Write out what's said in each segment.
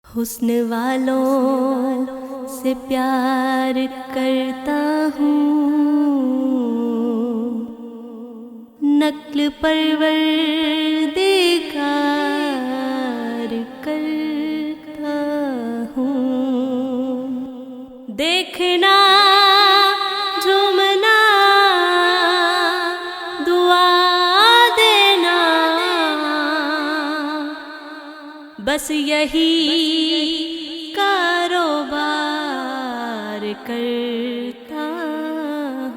حسن والوں سے پیار کرتا ہوں، نقل پرور دیکار کرتا ہوں، دیکھنا جھومنا دعا دینا، بس یہی کاروبار کرتا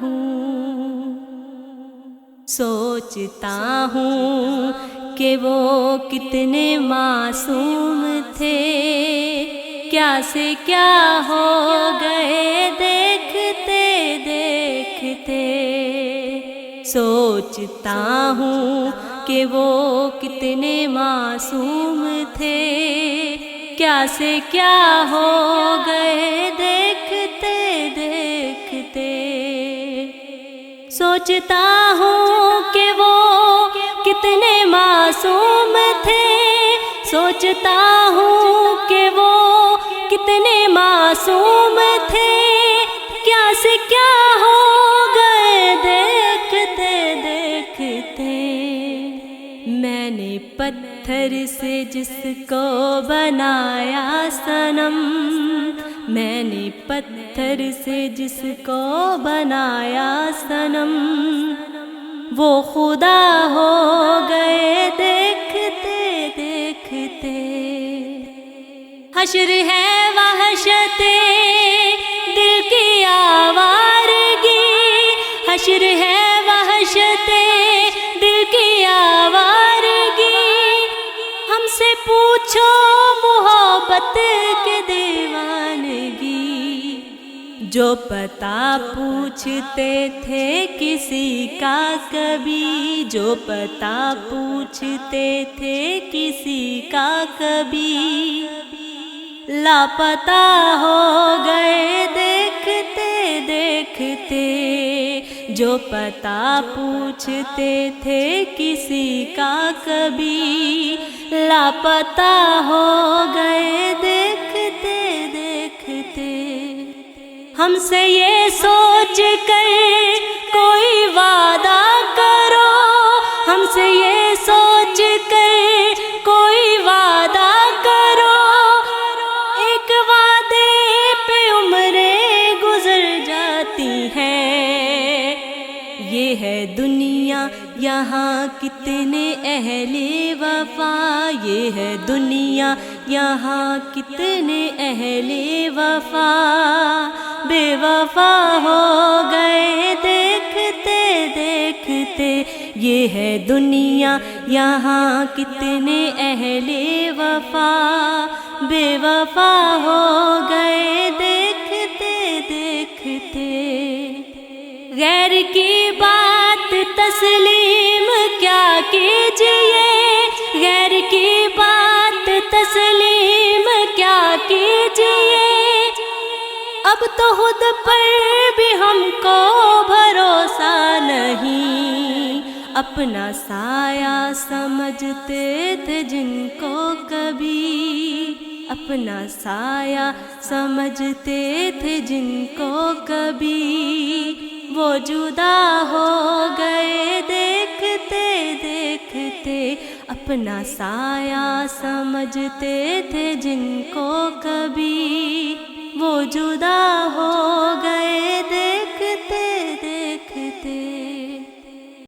ہوں۔ سوچتا ہوں کہ وہ کتنے معصوم تھے، کیا سے کیا ہو گئے دیکھتے دیکھتے۔ سوچتا ہوں کہ وہ کتنے معصوم تھے، کیا سے کیا ہو گئے دیکھتے دیکھتے۔ سوچتا ہوں کہ وہ کتنے معصوم تھے، سوچتا ہوں کہ وہ کتنے معصوم تھے، کیا سے کیا ہو گئے دیکھتے دیکھتے۔ میں نے پتھر سے جس کو بنایا صنم، میں نے پتھر سے جس کو بنایا صنم، وہ خدا ہو گئے دیکھتے دیکھتے۔ حشر ہے وحشت دل کی آوارگی، حشر ہے وحشت دل کی آوارگی، ہم سے پوچھو محبت کے دیوانگی۔ جو پتہ پوچھتے تھے کسی کا کبھی، جو پتہ پوچھتے تھے کسی کا کبھی، لاپتہ ہو گئے دیکھتے دیکھتے۔ جو پتہ پوچھتے تھے کسی کا کبھی، لاپتہ ہو گئے دیکھتے دیکھتے۔ ہم سے یہ سوچ کر کوئی وعدہ کرو، ہم سے یہ سوچ کر کوئی وعدہ کرو، ایک وعدے پہ عمریں گزر جاتی ہیں۔ یہ ہے دنیا یہاں کتنے اہل وفا، یہ ہے دنیا یہاں کتنے اہل وفا، بے وفا ہو گئے دیکھتے دیکھتے۔ یہ ہے دنیا یہاں کتنے اہل وفا، بے وفا ہو گئے دیکھتے دیکھتے۔ غیر کی بات تسلیم کیا کیجیے، غیر کی بات تسلیم کیا کیجیے، اب تو خود پر بھی ہم کو بھروسہ نہیں۔ اپنا سایہ سمجھتے تھے جن کو کبھی، اپنا سایہ سمجھتے تھے جن کو کبھی، وہ جدا ہو گئے دیکھتے دیکھتے۔ اپنا سایہ سمجھتے تھے جن کو کبھی، وہ جدا ہو